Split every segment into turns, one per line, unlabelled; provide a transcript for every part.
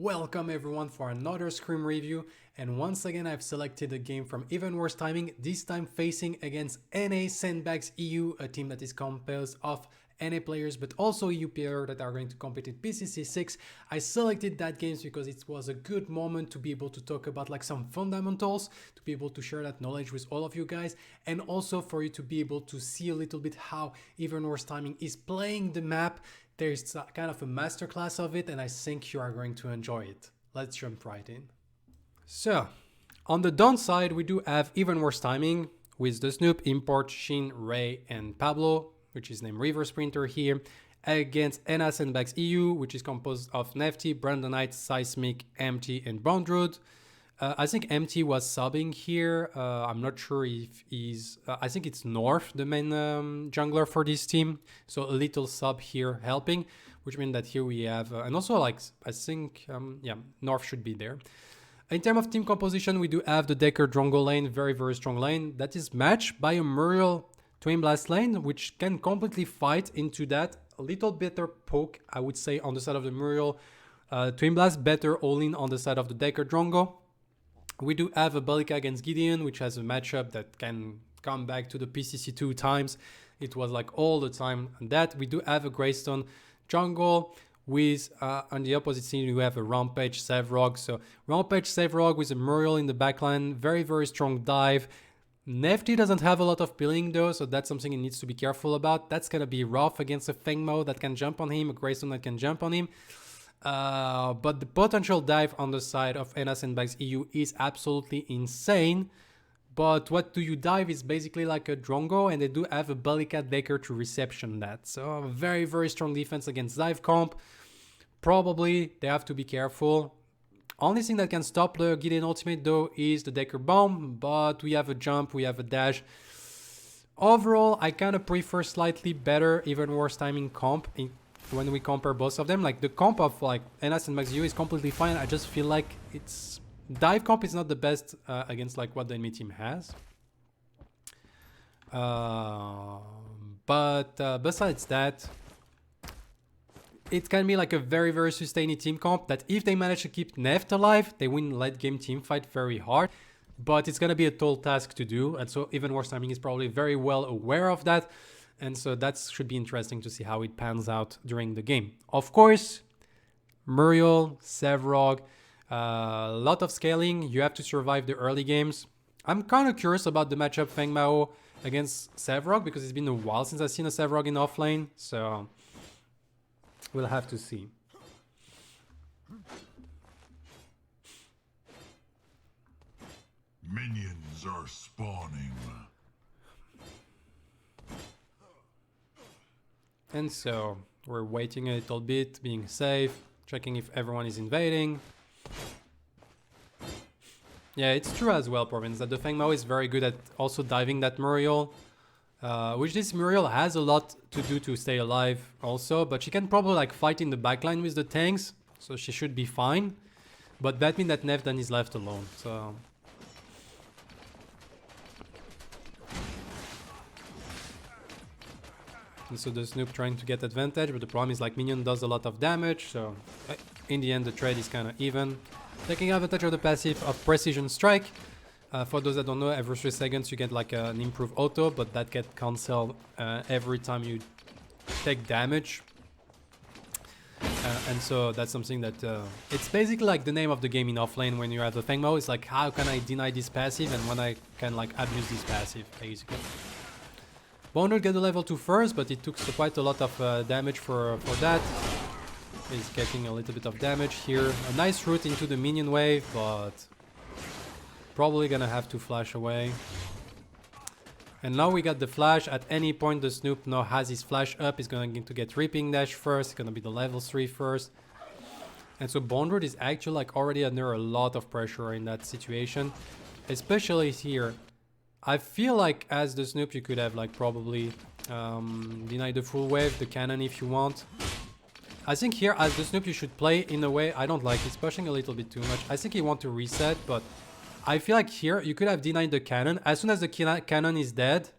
Welcome everyone for another Scrim review, and once again I've selected a game from even worse timing, this time facing against NA Sandbags EU, a team that is composed of NA players but also EU players that are going to compete in PCC 6. I selected that game because it was a good moment to be able to talk about like some fundamentals, to be able to share that knowledge with all of you guys, and also for you to be able to see a little bit how even worse timing is playing the map. There's kind of a masterclass of it, and I think you are going to enjoy it. Let's jump right in. So, on the downside, we do have even worse timing with the Snoop, Import, Shin, Ray, and Pablo, which is named River Sprinter here, against NA Sandbags EU, which is composed of Nefty, Brandonite, Seismic, Empty, and Bondrood. I think Empty was subbing here. I'm not sure if he's... I think it's North, the main jungler for this team. So a little sub here helping, which means that here we have... and also, like, I think, yeah, North should be there. In terms of team composition, we do have the Decker Drongo lane, very, very strong lane. That is matched by a Muriel Twin Blast lane, which can completely fight into that. A little better poke, I would say, on the side of the Muriel Twin Blast. Better all-in on the side of the Decker Drongo. We do have a Balika against Gideon, which has a matchup that can come back to the PCC 2 times. It was like all the time on that. We do have a Greystone jungle with, on the opposite side, we have a Rampage Sevrog. So Rampage Sevrog with a Muriel in the backline, very, very strong dive. Nefty doesn't have a lot of peeling though, so that's something he needs to be careful about. That's going to be rough against a Fengmo that can jump on him, a Greystone that can jump on him. But the potential dive on the side of NA Sandbags EU is absolutely insane. But what do you dive is basically like a Drongo, and they do have a Balika Decker to reception that. So very, very strong defense against dive comp. Probably they have to be careful. Only thing that can stop the Gideon ultimate though is the Decker bomb, but we have a jump, we have a dash. Overall, I kind of prefer slightly better, even worse timing comp when we compare both of them. Like the comp of like NA Sandbags EU is completely fine. I just feel like it's dive comp is not the best against like what the enemy team has. But besides that, it can be like a very, very sustained team comp that if they manage to keep Neft alive, they win late game team fight very hard. But it's gonna be a tall task to do, and so even worse timing is probably very well aware of that. And so that should be interesting to see how it pans out during the game. Of course, Muriel, Sevrog, a lot of scaling. You have to survive the early games. I'm kind of curious about the matchup Feng Mao against Sevrog because it's been a while since I've seen a Sevrog in offlane. So we'll have to see.
Minions are spawning.
And so we're waiting a little bit, being safe, checking if everyone is invading. Yeah, it's true as well, Province, that the Feng Mao is very good at also diving that Muriel. Which this Muriel has a lot to do to stay alive also, but she can probably like fight in the backline with the tanks, so she should be fine. But that means that Nef then is left alone, so... And so the Snoop trying to get advantage, but the problem is like Minion does a lot of damage, so in the end the trade is kind of even. Taking advantage of the passive of Precision Strike. For those that don't know, every 3 seconds you get like an improved auto, but that gets cancelled every time you take damage. And so that's something that it's basically like the name of the game in offlane when you have the Feng Mao. It's like, how can I deny this passive and when I can like abuse this passive, basically. Bondrood get the level 2 first, but it took quite a lot of damage for that. He's getting a little bit of damage here. A nice route into the minion wave, but probably gonna have to flash away. And now we got the flash. At any point the Snoop now has his flash up. He's going to get Reaping Dash first. It's gonna be the level 3 first. And so Bondrood is actually like already under a lot of pressure in that situation. Especially here. I feel like as the Snoop you could have like probably denied the full wave, the cannon if you want. I think here as the Snoop you should play in a way I don't like. He's pushing a little bit too much. I think he wants to reset, but I feel like here you could have denied the cannon. As soon as the cannon is dead,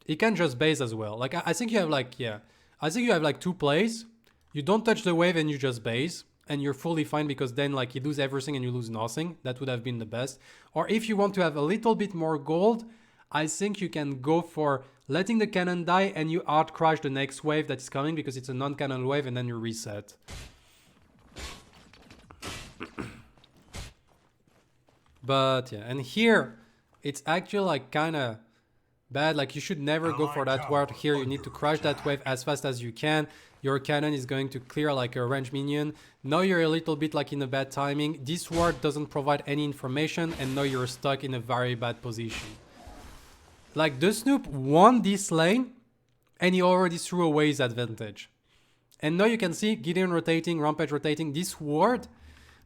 he can just base as well. Like I think you have like, yeah, I think you have like 2 plays. you don't touch the wave and you just base. And you're fully fine because then like you lose everything and you lose nothing. That would have been the best. Or if you want to have a little bit more gold, I think you can go for letting the cannon die and you out crash the next wave that is coming because it's a non-cannon wave and then you reset. But yeah, and here it's actually like kind of bad. Like you should never go for that ward here. You need to crash that wave as fast as you can. Your cannon is going to clear like a range minion. Now you're a little bit like in a bad timing. This ward doesn't provide any information and now you're stuck in a very bad position. Like the Snoop won this lane and he already threw away his advantage. And now you can see Gideon rotating, Rampage rotating. This ward,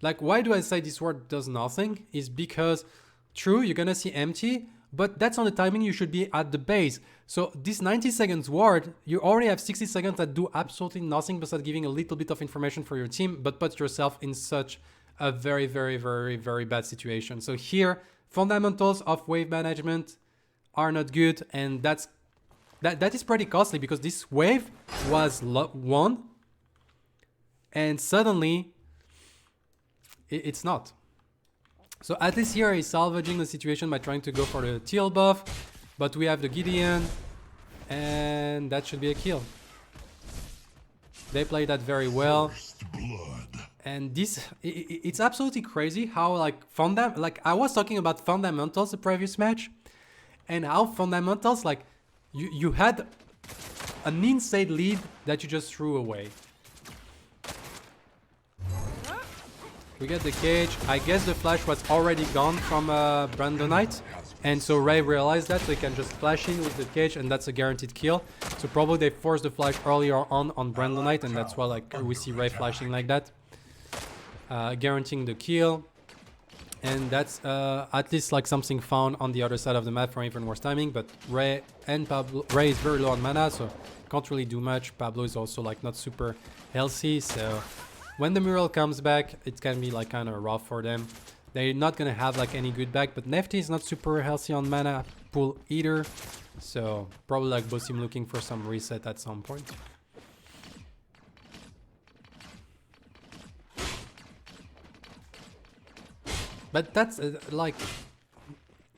like why do I say this ward does nothing? Is because true, you're gonna see empty, but that's on the timing you should be at the base. So this 90 seconds ward, you already have 60 seconds that do absolutely nothing besides giving a little bit of information for your team, but put yourself in such a very, very, very, very bad situation. So here, fundamentals of wave management are not good, and that is pretty costly because this wave was won, and suddenly it's not. So at least here he's salvaging the situation by trying to go for the teal buff, but we have the Gideon, and that should be a kill. They play that very well. And this, it's absolutely crazy how like I was talking about fundamentals the previous match, and how fundamentals, like you had an insane lead that you just threw away. We get the cage. I guess the flash was already gone from Brandonite, and so Ray realized that, so he can just flash in with the cage, and that's a guaranteed kill. So probably they forced the flash earlier on Brandonite, and that's why like we see Ray flashing like that, guaranteeing the kill. And that's at least like something found on the other side of the map for even worse timing. But Ray and Pablo, Ray is very low on mana, so can't really do much. Pablo is also like not super healthy, so when the mural comes back, it can be like kind of rough for them. They're not gonna have like any good back, but Nefty is not super healthy on mana pool either, so probably like Bosim looking for some reset at some point. But that's like,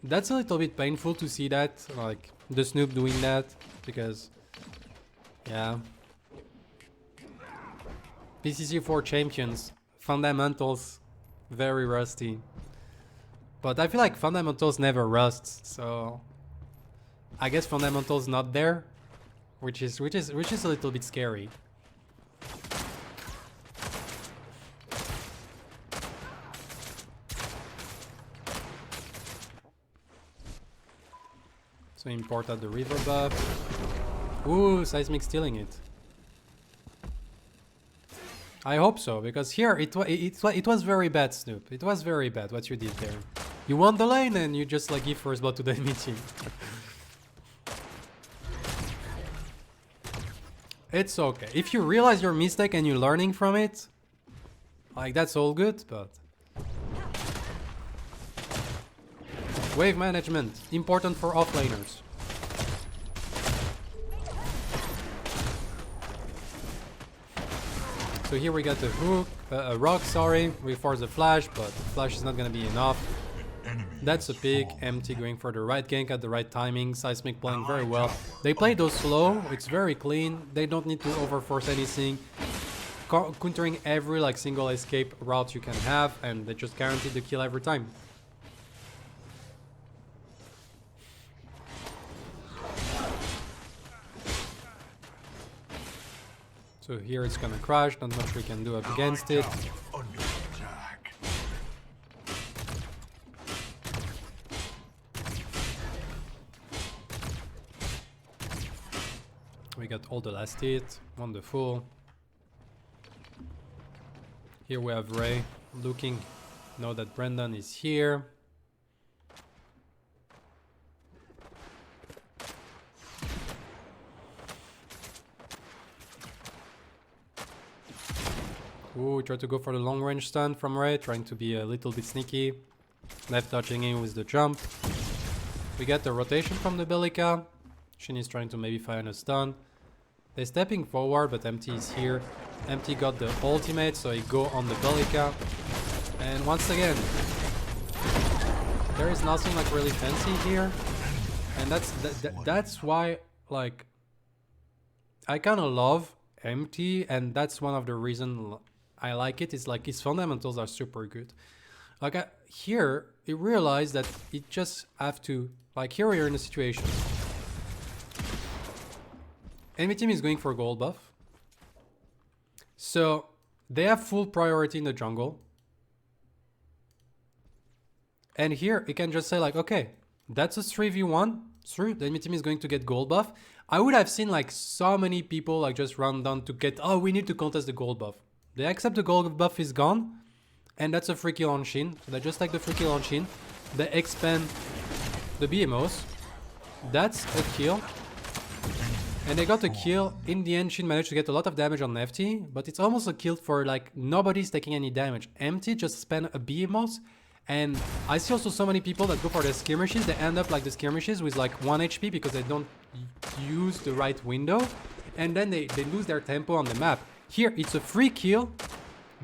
that's a little bit painful to see that, like the Snoop doing that, because yeah. PCC4 champions, fundamentals, very rusty. But I feel like fundamentals never rusts, so I guess fundamentals not there, which is a little bit scary. So import at the river buff. Ooh, Seismic stealing it. I hope so, because here it was very bad, Snoop. It was very bad what you did there. You won the lane and you just like give first blood to the enemy team. It's okay. If you realize your mistake and you're learning from it, like that's all good, but wave management, important for offlaners. So here we got the hook, rock, sorry, we force the flash, but the flash is not gonna be enough. That's a pick, empty going for the right gank at the right timing, Seismic playing very well. They play those slow, it's very clean, they don't need to overforce anything. Countering every like single escape route you can have, and they just guarantee the kill every time. So here it's gonna crash, not much we can do up against it. We got all the last hit, wonderful. Here we have Ray looking, know that Brendan is here. Ooh, try to go for the long range stun from Ray, trying to be a little bit sneaky. Left touching in with the jump. We get the rotation from the Bellica. Shin is trying to maybe find a stun. They're stepping forward, but Empty is here. Empty got the ultimate, so he go on the Bellica. And once again, there is nothing like really fancy here. And that's why like I kind of love Empty, and that's one of the reasons I like it. Is like his fundamentals are super good. Like here, he realized that it just have to, like here we are in a situation. Enemy team is going for gold buff. So they have full priority in the jungle. And here he can just say like, okay, that's a 3v1. True, the enemy team is going to get gold buff. I would have seen like so many people like just run down to get, oh, we need to contest the gold buff. They accept the gold buff is gone. And that's a free kill on Shin. So they just take the free kill on Shin. They expand the BMOs. That's a kill. And they got a kill. In the end, Shin managed to get a lot of damage on FT. But it's almost a kill for like nobody's taking any damage. Empty just spent a BMOs. And I see also so many people that go for the skirmishes. They end up like the skirmishes with like 1 HP because they don't use the right window. And then they lose their tempo on the map. Here, it's a free kill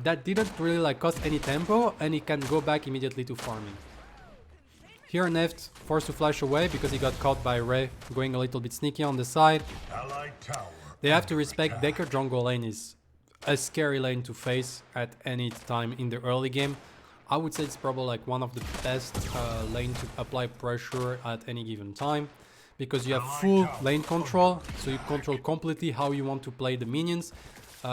that didn't really like cost any tempo, and he can go back immediately to farming. Here Neft forced to flash away because he got caught by Ray going a little bit sneaky on the side. They have to respect Decker jungle lane is a scary lane to face at any time in the early game. I would say it's probably like one of the best lane to apply pressure at any given time because you have full lane control, so you control completely how you want to play the minions.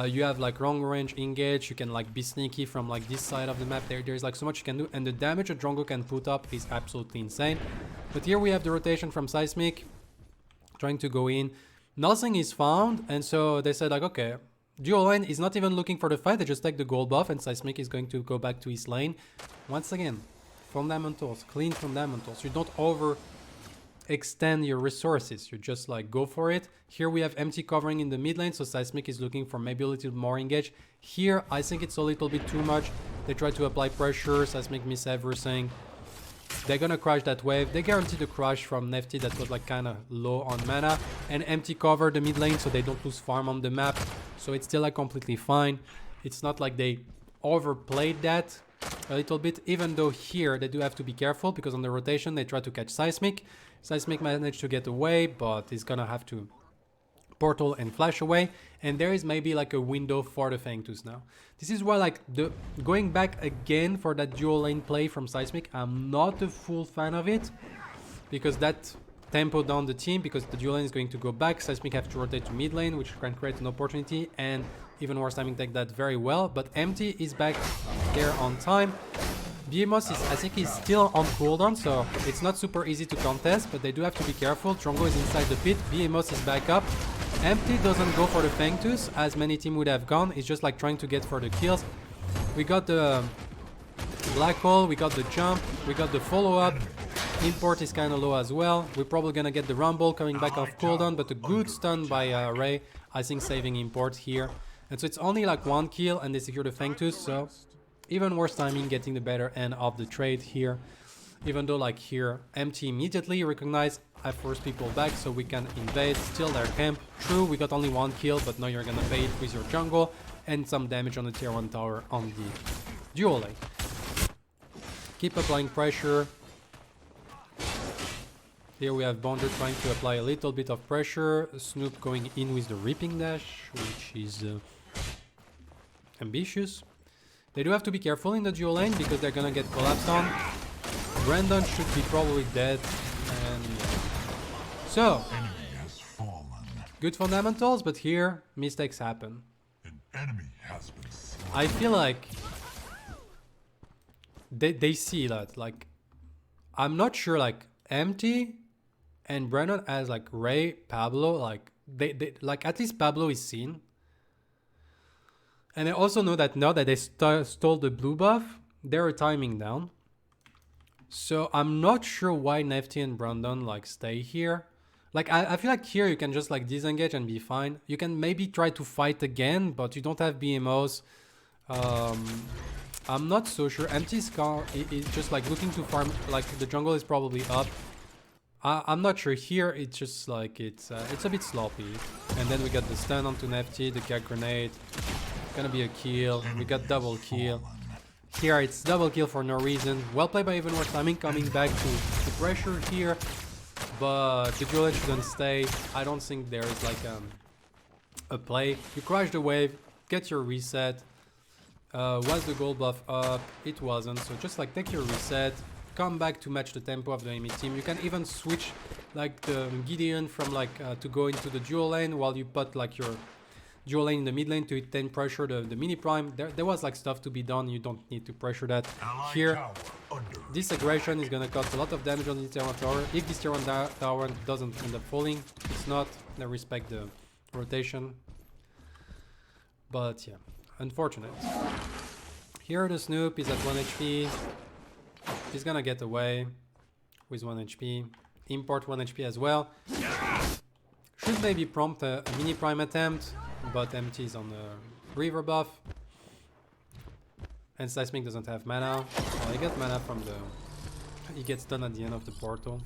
You have like long range engage, you can like be sneaky from like this side of the map. There's like so much you can do, and the damage a jungle can put up is absolutely insane. But here we have the rotation from Seismic trying to go in. Nothing is found, and so they said like, okay, dual lane is not even looking for the fight, they just take the gold buff and Seismic is going to go back to his lane. Once again, fundamentals, clean fundamentals. You don't over extend your resources, you just like go for it. Here we have Empty covering in the mid lane, so Seismic is looking for maybe a little more engage. Here I think it's a little bit too much. They try to apply pressure, Seismic miss everything. They're gonna crash that wave. They guarantee the crash from Nefty that was like kind of low on mana, and Empty cover the mid lane so they don't lose farm on the map, so it's still like completely fine. It's not like they overplayed that a little bit, even though here they do have to be careful because on the rotation they try to catch Seismic. Seismic managed to get away, but he's gonna have to portal and flash away, and there is maybe like a window for the Fangtooth now. This is why like the going back again for that dual lane play from Seismic, I'm not a full fan of it because that tempo down the team, because the dual lane is going to go back. Seismic have to rotate to mid lane, which can create an opportunity, and even worse timing take that very well. But Empty is back there on time. BMOS is, I think, he's still on cooldown, so it's not super easy to contest, but they do have to be careful. Trongo is inside the pit, BMOS is back up. Empty doesn't go for the Fangtooth, as many team would have gone. It's just like trying to get for the kills. We got the black hole, we got the jump, we got the follow-up. Import is kind of low as well. We're probably gonna get the rumble coming back off cooldown, but a good stun by Ray, I think, saving Import here. And so it's only like 1 kill and they secure the Fangtooth, so even worse timing, getting the better end of the trade here. Even though like here, Empty immediately recognized I force people back so we can invade, steal their camp. True, we got only 1 kill, but now you're gonna pay it with your jungle and some damage on the tier 1 tower on the dual lane. Keep applying pressure. Here we have Bonder trying to apply a little bit of pressure. Snoop going in with the Reaping Dash, which is ambitious. They do have to be careful in the dual lane because they're gonna get collapsed on. Brandon should be probably dead, and yeah. So, good fundamentals, but here mistakes happen. I feel like they see that, like, I'm not sure, like, Empty and Brandon as like Ray, Pablo, like they like at least Pablo is seen. And I also know that now that they stole the blue buff, they're timing down. So I'm not sure why Nefty and Brandon like stay here. Like I feel like here you can just like disengage and be fine. You can maybe try to fight again, but you don't have BMOs. I'm not so sure. Empty is just like looking to farm. Like the jungle is probably up. I'm not sure. Here it's just like it's a bit sloppy. And then we got the stun onto Nefty, the cat grenade. Gonna be a kill. We got double kill. Here it's double kill for no reason. Well played by Even Worse Timing, coming back to pressure here. But the dual lane shouldn't stay. I don't think there is like a play. You crash the wave, get your reset. Was the gold buff up? It wasn't. So just like take your reset, come back to match the tempo of the enemy team. You can even switch like the Gideon from like to go into the dual lane while you put like your dual lane in the mid lane to then pressure the mini prime. There was like stuff to be done. You don't need to pressure that. Here, this aggression is gonna cause a lot of damage on the tier 1 tower. If this tier 1 tower doesn't end up falling, it's not. They respect the rotation. But yeah, unfortunate. Here the Snoop is at 1 HP. He's gonna get away with 1 HP. Import 1 HP as well. Should maybe prompt a mini prime attempt, but MT is on the Reaver buff. And Seismic doesn't have mana. Well, he gets mana from the... He gets done at the end of the portal.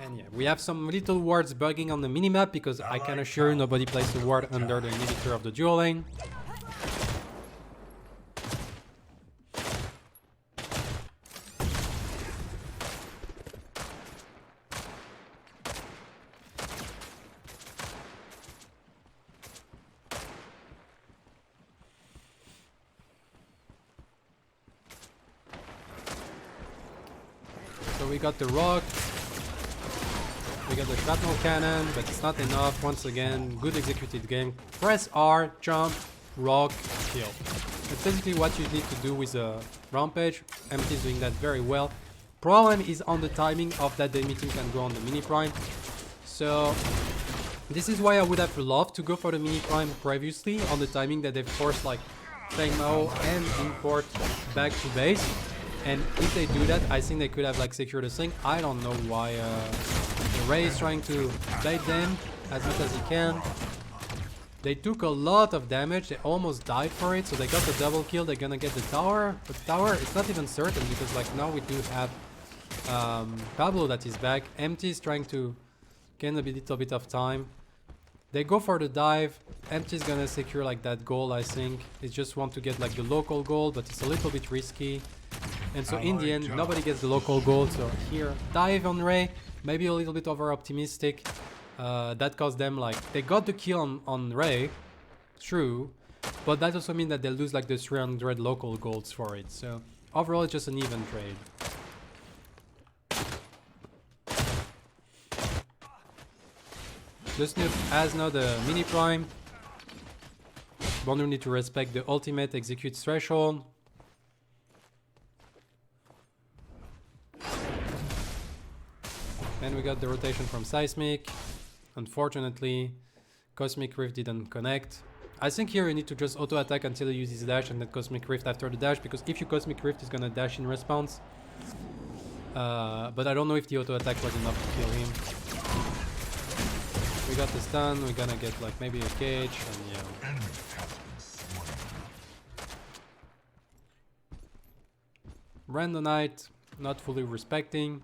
And yeah, we have some little wards bugging on the minimap because I can assure you nobody plays the ward under the inhibitor of the dual lane. So we got the rock. We got the shrapnel cannon, but it's not enough. Once again, good executed game. Press R, jump, rock, kill. That's basically what you need to do with a rampage. MT is doing that very well. Problem is on the timing of that the enemy team can go on the mini prime. So this is why I would have loved to go for the mini prime previously on the timing that they forced like Feng Mao and import back to base. And if they do that, I think they could have like secured a thing. I don't know why Ray is trying to bait them as much as he can. They took a lot of damage. They almost died for it. So they got the double kill. They're gonna get the tower. But the tower, it's not even certain because like now we do have Pablo that is back. MT is trying to gain a little bit of time. They go for the dive. MT is gonna secure like that goal, I think. They just want to get like the local goal, but it's a little bit risky. And so in the end, nobody gets the local goal. So here, dive on Ray. Maybe a little bit over optimistic. That caused them like, they got the kill on Ray. True. But that also means that they lose like the 300 local golds for it. So overall, it's just an even trade. The Snoop has now the mini prime. Bonder need to respect the ultimate execute threshold. And we got the rotation from Seismic. Unfortunately, Cosmic Rift didn't connect. I think here you need to just auto attack until he uses dash and then Cosmic Rift after the dash, because if you Cosmic Rift, he's gonna dash in response. But I don't know if the auto attack was enough to kill him. We got the stun, we're gonna get like maybe a cage, and yeah. Randonite, not fully respecting.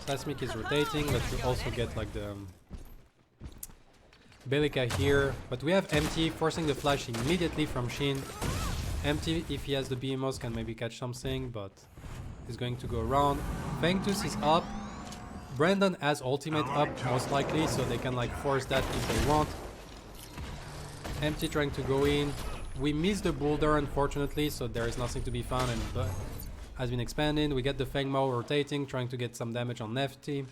Seismic is rotating, but you also get like the Bellica here. But we have MT forcing the flash immediately from Shin. MT, if he has the BMOs, can maybe catch something, but he's going to go around. Fengtus is up. Brandon has ultimate up, most likely, so they can like force that if they want. MT trying to go in. We missed the boulder, unfortunately, so there is nothing to be found, and has been expanded. We get the Feng Mao rotating, trying to get some damage on Nefty.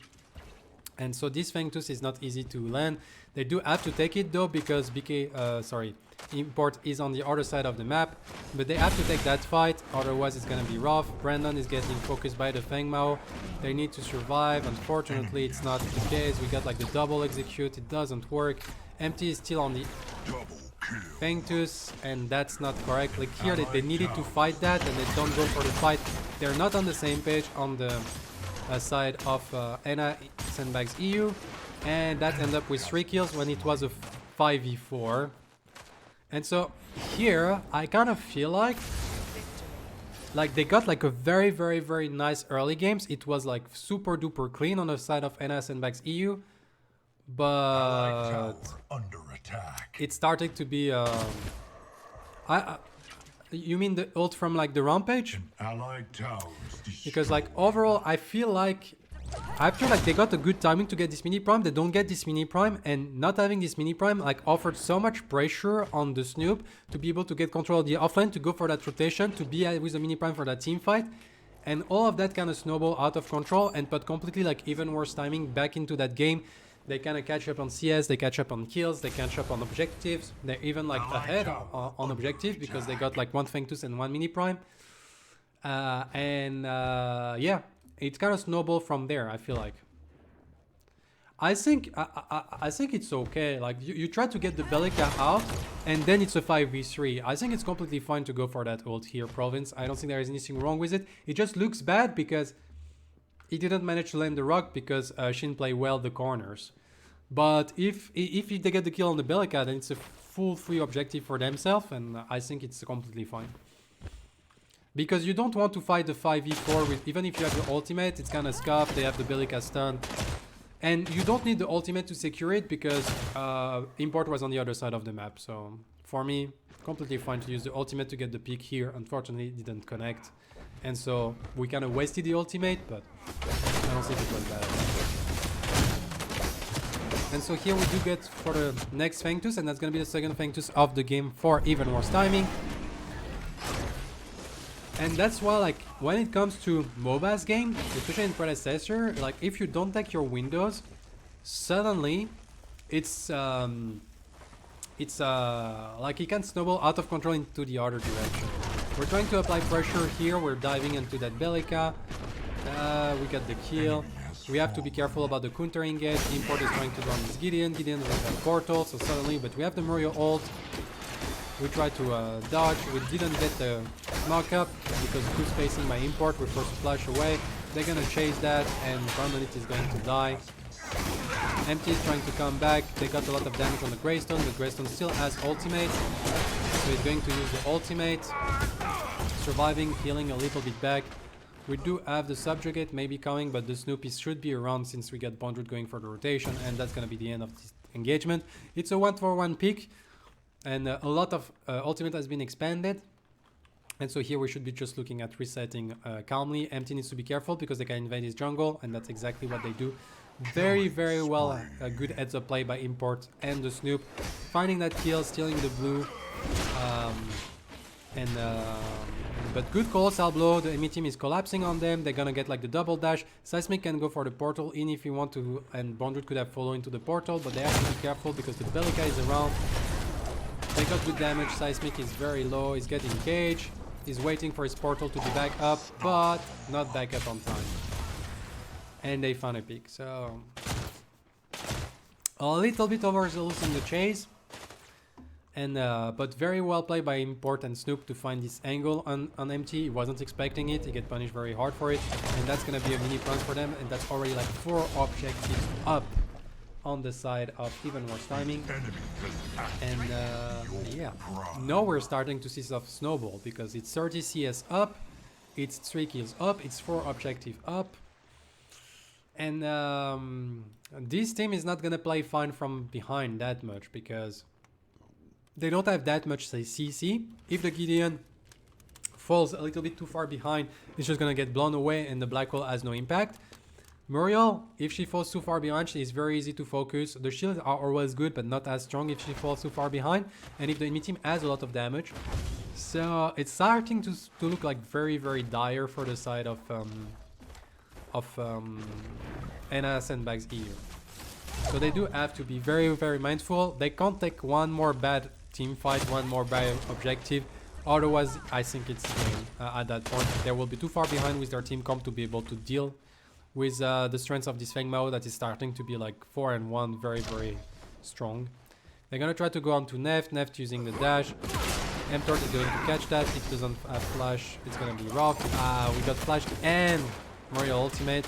And so this Fengtus is not easy to land. They do have to take it though, because Import is on the other side of the map. But they have to take that fight, otherwise it's gonna be rough. Brandon is getting focused by the Feng Mao. They need to survive. Unfortunately, it's not the case. We got like the double execute, it doesn't work. MT is still on the Fengtus, and that's not correct. Like here, they needed to fight that, and they don't go for the fight. They're not on the same page on the side of NA Sandbags EU, and that ended up with 3 kills when it was a 5v4. And so here, I kind of feel like they got like a very, very, very nice early games. It was like super duper clean on the side of NA Sandbags EU, but
under attack.
it started to be. You mean the ult from like the Rampage?
Allied towers
Because like overall, I feel like after like they got a good timing to get this mini prime, they don't get this mini prime, and not having this mini prime like offered so much pressure on the Snoop to be able to get control of the offlane, to go for that rotation, to be with a mini prime for that team fight, and all of that kind of snowball out of control and put completely like even worse timing back into that game. They kind of catch up on CS, they catch up on kills, they catch up on objectives. They're even like ahead on objective because they got like one Fengtus and one mini prime. Yeah, it's kind of snowball from there. I feel like. I think it's okay. Like you try to get the Bellica out, and then it's a 5v3. I think it's completely fine to go for that ult here, Province. I don't think there is anything wrong with it. It just looks bad because he didn't manage to land the rock because she didn't play well the corners. But if they get the kill on the Bellica, then it's a full free objective for themselves, and I think it's completely fine. Because you don't want to fight the 5v4 with, even if you have your ultimate, it's kind of scuffed, they have the Bellica stun. And you don't need the ultimate to secure it because import was on the other side of the map. So for me, completely fine to use the ultimate to get the pick here. Unfortunately, it didn't connect. And so we kind of wasted the ultimate, but I don't think it was bad. And so here we do get for the next Fengtus, and that's going to be the second Fengtus of the game for even worse timing. And that's why, like, when it comes to MOBAs game, especially in Predecessor, like, if you don't take your windows, suddenly it's like it can snowball out of control into the other direction. We're trying to apply pressure here, we're diving into that Bellica, we got the kill. We have to be careful about the counter engage. Import is trying to run this Gideon will have portal, so suddenly, but we have the Mario ult. We tried to dodge, we didn't get the knock-up because who's facing my import, we're forced to flash away. They're gonna chase that and Permanent is going to die. Empty is trying to come back, they got a lot of damage on the Greystone, but Greystone still has ultimate. So he's going to use the ultimate, surviving, healing a little bit back. We do have the Subjugate maybe coming, but the Snoopies should be around since we get Bondred going for the rotation, and that's gonna be the end of this engagement. It's a 1-for-1 pick. And a lot of ultimate has been expanded. And so here we should be just looking at resetting calmly. Empty needs to be careful because they can invade his jungle, and that's exactly what they do. Very, very well, a good heads up play by Import and the Snoop. Finding that kill, stealing the blue. But good call, Salblo. The enemy team is collapsing on them. They're gonna get like the double dash. Seismic can go for the portal in if you want to, and Bondred could have followed into the portal, but they have to be careful because the Bellica is around. They got good damage. Seismic is very low. He's getting caged. He's waiting for his portal to be back up, but not back up on time. And they found a pick. So a little bit overzealous in the chase. And but very well played by Import and Snoop to find this angle on Empty. He wasn't expecting it. He get punished very hard for it. And that's gonna be a mini prime for them. And that's already like 4 objectives up on the side of even worse timing. And yeah, now we're starting to see stuff snowball because it's 30 CS up, it's 3 kills up, it's 4 objective up. And this team is not gonna play fine from behind that much because they don't have that much, say, CC. If the Gideon falls a little bit too far behind, it's just gonna get blown away and the black hole has no impact. Muriel, if she falls too far behind, she is very easy to focus. The shields are always good, but not as strong if she falls too far behind. And if the enemy team has a lot of damage. So it's starting to look like very, very dire for the side of NA Sandbags EU. So they do have to be very, very mindful. They can't take one more bad team fight, one more bad objective. Otherwise, I think it's game at that point. They will be too far behind with their team comp to be able to deal with the strengths of this Feng Mao that is starting to be like 4-1, very, very strong. They're gonna try to go on to Neft. Neft using the dash. Mtort is going to catch that. If it doesn't have flash, it's gonna be rough. We got flash and Mario ultimate.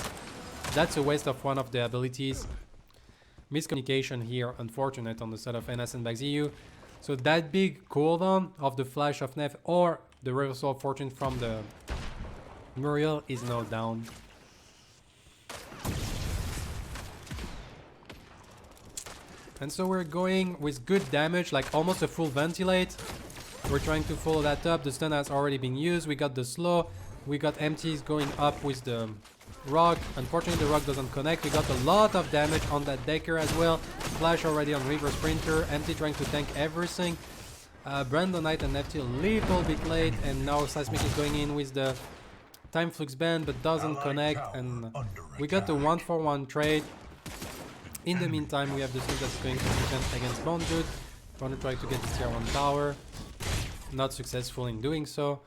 That's a waste of one of the abilities. Miscommunication here, unfortunate on the side of NA Sandbags EU. So that big cooldown of the flash of Nef or the reversal of fortune from the Muriel is now down. And so we're going with good damage, like almost a full ventilate. We're trying to follow that up. The stun has already been used. We got the slow. We got empties going up with the rock. Unfortunately, the rock doesn't connect. We got a lot of damage on that Decker as well. Flash already on River Sprinter. Empty trying to tank everything. Brandon Knight and FT a little bit late. And now Seismic is going in with the Time Flux Band, but doesn't connect. And we got the 1-for-1 trade. In the meantime, we have the Snoop that's going to defend against Bondwood. Bondwood trying to get the tier 1 tower. Not successful in doing so.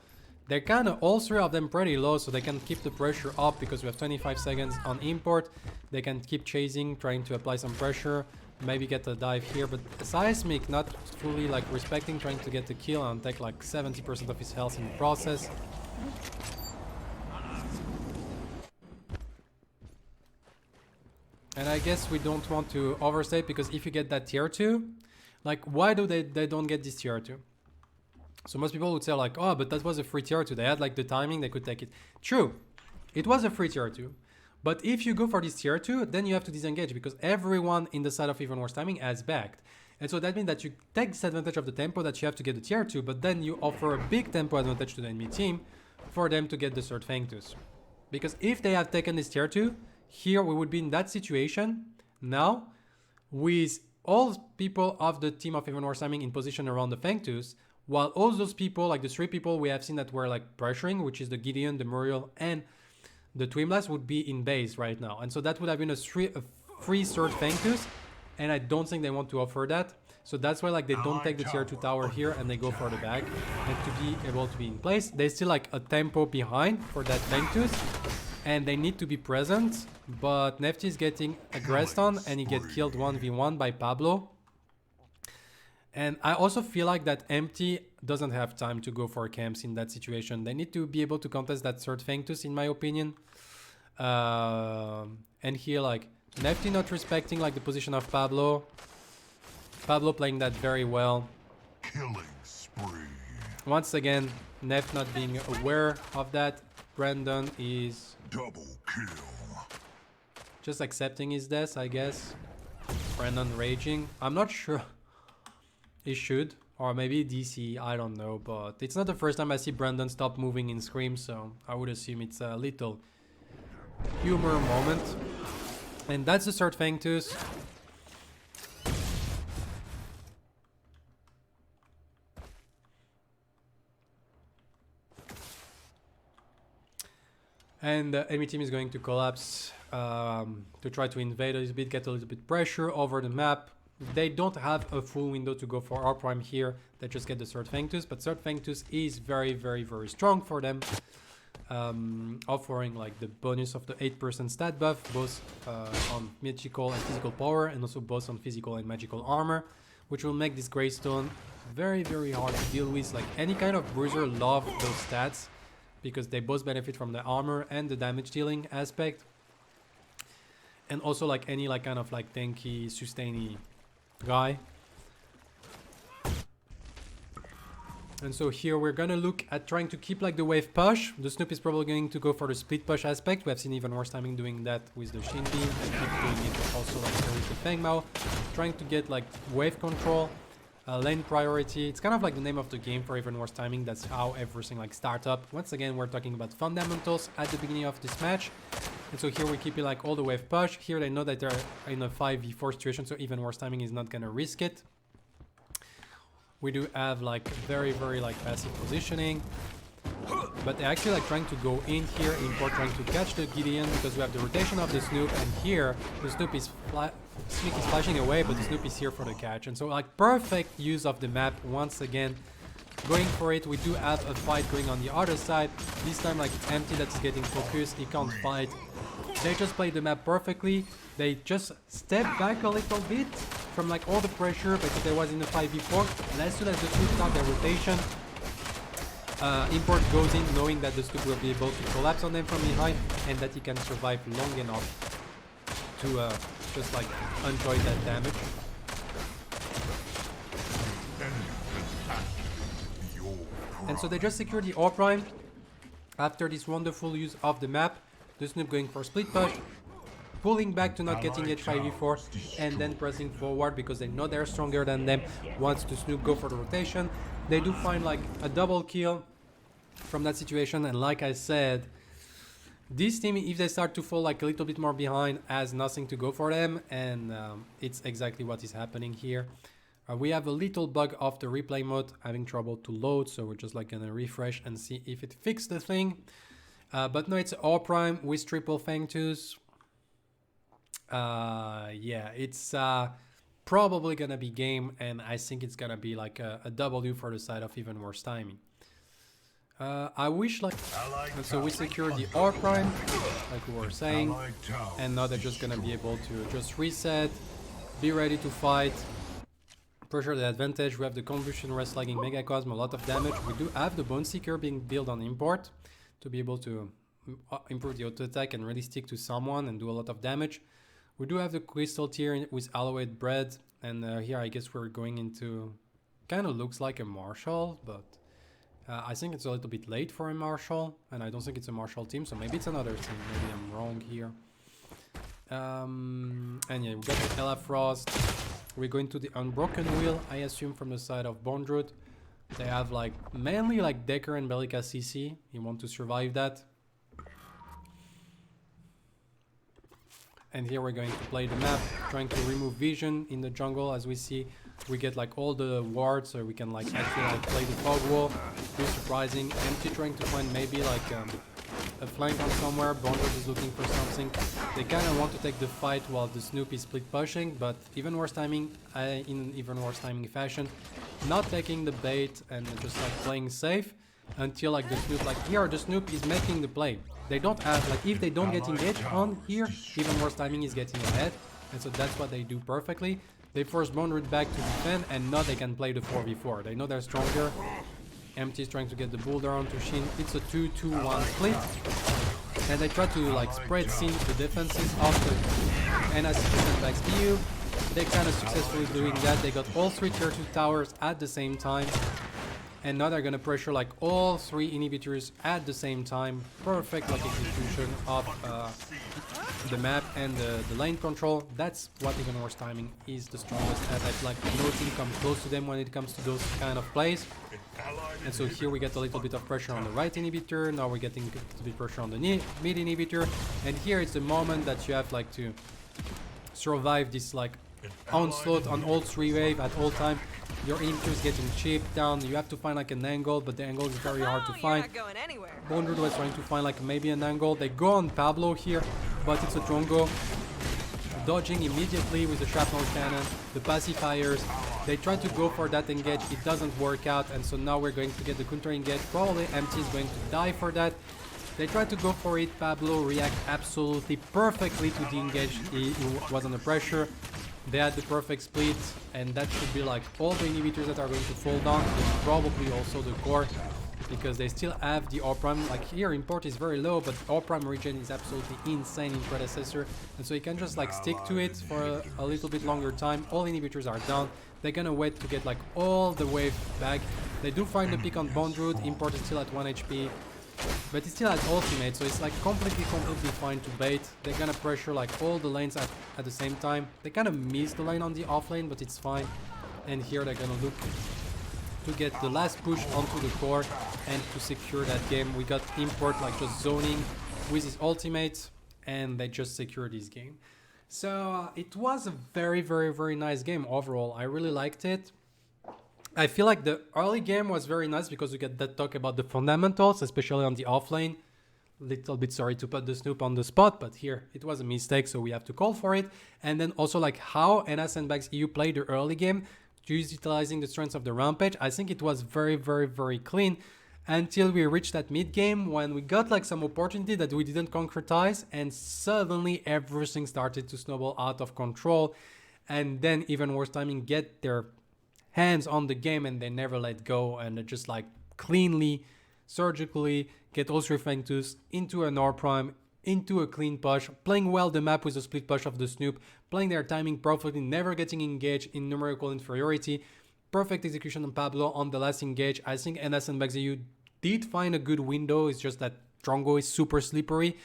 They're kind of all three of them pretty low, so they can keep the pressure up because we have 25 seconds on import. They can keep chasing, trying to apply some pressure, maybe get a dive here, but Seismic not fully like respecting, trying to get the kill and take like 70% of his health in the process. And I guess we don't want to overstate, because if you get that tier 2, like why do they don't get this tier 2? So most people would say like, oh, but that was a free tier 2. They had like the timing, they could take it. True, it was a free tier 2. But if you go for this tier 2, then you have to disengage, because everyone in the side of even worse timing has backed. And so that means that you take disadvantage of the tempo that you have to get the tier 2, but then you offer a big tempo advantage to the enemy team for them to get the third Fangtus. Because if they have taken this tier 2, here we would be in that situation now with all people of the team of even worse timing in position around the Fangtus, while all those people, like the 3 people we have seen that were like pressuring, which is the Gideon, the Muriel, and the Twin Blast, would be in base right now. And so that would have been a free third Fangtus, and I don't think they want to offer that. So that's why like they don't take the tier 2 tower here and they go for the back. And to be able to be in place, they still like a tempo behind for that Fangtus, and they need to be present. But Nefty is getting aggressed on, and he gets killed 1v1 by Pablo. And I also feel like that Empty doesn't have time to go for camps in that situation. They need to be able to contest that third Fangtus, in my opinion. And here, like, Nefty not respecting like the position of Pablo. Pablo playing that very well.
Killing spree.
Once again, Nef not being aware of that. Brandon is
Double kill.
just accepting his death, I guess. Brandon raging. I'm not sure. He should, or maybe DC, I don't know, but it's not the first time I see Brandon stop moving in Scrim, so I would assume it's a little humor moment. And that's the third Fangtus. And the enemy team is going to collapse to try to invade a little bit, get a little bit pressure over the map. They don't have a full window to go for our prime here. They just get the third Fangtus, but third Fangtus is very, very, very strong for them. Offering like the bonus of the 8% stat buff, both on magical and physical power, and also both on physical and magical armor, which will make this Greystone very, very hard to deal with. Like any kind of bruiser love those stats, because they both benefit from the armor and the damage dealing aspect. And also like any like kind of like tanky, sustainy guy. And so here we're gonna look at trying to keep like the wave push. The Snoop is probably going to go for the split push aspect. We have seen even worse timing doing that with the Shin Beam, and keep doing it also like with the Feng Mao. Trying to get like wave control, lane priority. It's kind of like the name of the game for even worse timing. That's how everything like starts up. Once again, we're talking about fundamentals at the beginning of this match. And so here we keep it like all the wave push. Here they know that they're in a 5v4 situation, so even worse timing is not gonna risk it. We do have like very, very like passive positioning, but they're actually like trying to go in here, import, trying to catch the Gideon, because we have the rotation of the Snoop, and here the Snoop is flashing away, but the Snoop is here for the catch. And so like perfect use of the map once again. Going for it. We do have a fight going on the other side. This time like Empty that's getting focused. He can't fight. They just played the map perfectly. They just stepped back a little bit from like all the pressure, because they was in the 5v4. And as soon as the Snoop start their rotation, Import goes in knowing that the Snoop will be able to collapse on them from behind, and that he can survive long enough to just like enjoy that damage.
Enemy
And so they just secure the ore prime after this wonderful use of the map. The Snoop going for split push, pulling back to not getting it 5v4, and then pressing forward because they know they're stronger than them. Once the Snoop go for the rotation, they do find like a double kill from that situation. And like I said, this team, if they start to fall like a little bit more behind, has nothing to go for them, and it's exactly what is happening here. We have a little bug of the replay mode having trouble to load, so we're just like gonna refresh and see if it fixed the thing. But no, it's ore prime with triple fang tooth. Yeah, it's probably gonna be game, and I think it's gonna be like a W for the side of even worse timing. I wish like, and so we secure the ore prime, like we were saying, and now they're just gonna be able to just reset, be ready to fight, pressure the advantage. We have the combustion rest lagging Mega Cosm, a lot of damage. We do have the Bone Seeker being built on import to be able to improve the auto attack and really stick to someone and do a lot of damage. We do have the crystal tier with alloyed bread, and here I guess we're going into, kind of looks like a Marshall, but I think it's a little bit late for a Marshall, and I don't think it's a Marshall team, so maybe it's another team. Maybe I'm wrong here. And yeah, we got the Ella Frost. We're going to the Unbroken Wheel, I assume, from the side of Bondrut. They have like mainly like Decker and Bellica CC. You want to survive that. And here we're going to play the map, trying to remove vision in the jungle. As we see, we get like all the wards, so we can like actually like play the fog wall. Pretty surprising. Empty trying to find maybe like a flank on somewhere. Bondrut is looking for something. They kind of want to take the fight while the Snoop is split pushing, but even worse timing, in even worse timing fashion, not taking the bait and just like playing safe until like the Snoop, like here the Snoop is making the play. They don't have, like if they don't get engaged on here, even worse timing is getting ahead, and so that's what they do perfectly. They force Bondrut back to defend, and now they can play the 4v4. They know they're stronger. Empty is trying to get the boulder onto Shin. It's a 2-2-1 split, and they try to like spread scene the defenses of the NA Sandbags EU. They kind of successfully doing that. They got all 3 tier 2 towers at the same time, and now they're gonna pressure like all 3 inhibitors at the same time. Perfect like execution of the map and the lane control. That's what even worse timing is the strongest at. I feel like no team comes close to them when it comes to those kind of plays. And so here we get a little bit of pressure on the right inhibitor. Now we're getting a little bit of pressure on the mid inhibitor. And here it's the moment that you have like to survive this like onslaught on all 3 wave at all time. Your inhibitor is getting chipped down. You have to find like an angle, but the angle is very hard to find. Bondrut was trying to find like maybe an angle. They go on Pablo here, but it's a Drongo. Dodging immediately with the shrapnel cannon, the pacifiers. They try to go for that engage, it doesn't work out, and so now we're going to get the counter engage. Probably Empty is going to die for that. They try to go for it. Pablo react absolutely perfectly to the engage. He was under pressure. They had the perfect split, and that should be like all the inhibitors that are going to fall down, and probably also the core, because they still have the ore prime. Like here import is very low, but ore prime regen is absolutely insane in Predecessor, and so you can just like stick to it for a little bit longer time. All inhibitors are down. They're gonna wait to get like all the wave back. They do find the pick on Bondrut. Import is still at 1 HP, but it's still at ultimate, so it's like completely fine to bait. They're gonna pressure like all the lanes at the same time. They kind of miss the lane on the off lane, but it's fine. And here they're gonna look to get the last push onto the core and to secure that game. We got Import like just zoning with his ultimate, and they just secure this game. So it was a very nice game overall. I really liked it. I feel like the early game was very nice because we get that talk about the fundamentals, especially on the offlane. Little bit sorry to put the Snoop on the spot, but here it was a mistake, so we have to call for it. And then also like how NA Sandbags EU played the early game, utilizing the strengths of the Rampage. I think it was very clean until we reached that mid game when we got like some opportunity that we didn't concretize, and suddenly everything started to snowball out of control. And then even worse timing get their hands on the game, and they never let go, and they just like cleanly, surgically get all 3 flank tools into an ore prime, into a clean push, playing well the map with a split push of the Snoop, playing their timing perfectly, never getting engaged in numerical inferiority. Perfect execution on Pablo on the last engage. I think NA Sandbags EU did find a good window. It's just that Drongo is super slippery.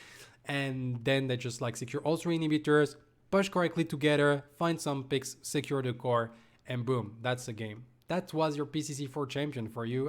And then they just like secure all 3 inhibitors, push correctly together, find some picks, secure the core, and boom, that's the game. That was your PCC4 champion for you.